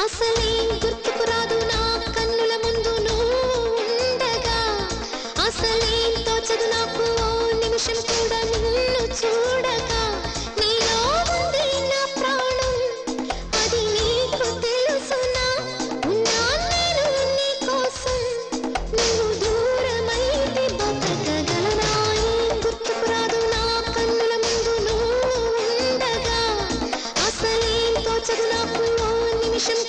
అసలే గుర్తుకు రాదు నా కన్నుల ముందు నువ్వు ఉండగా అసలేం తోచదు నాకు ఓ నిమిషం కూడా నిన్ను చూడగా నీలో ఉంది నా ప్రాణం అది నీకు తెలుసునా ఉన్నా నేను నీ కోసం నువ్వు దూరమైతే బతకగలనా ఏం గుర్తుకు రాదు నా కన్నుల ముందు నువ్వు ఉండగా అసలేం తోచదు నాకు ఓ నిమిషం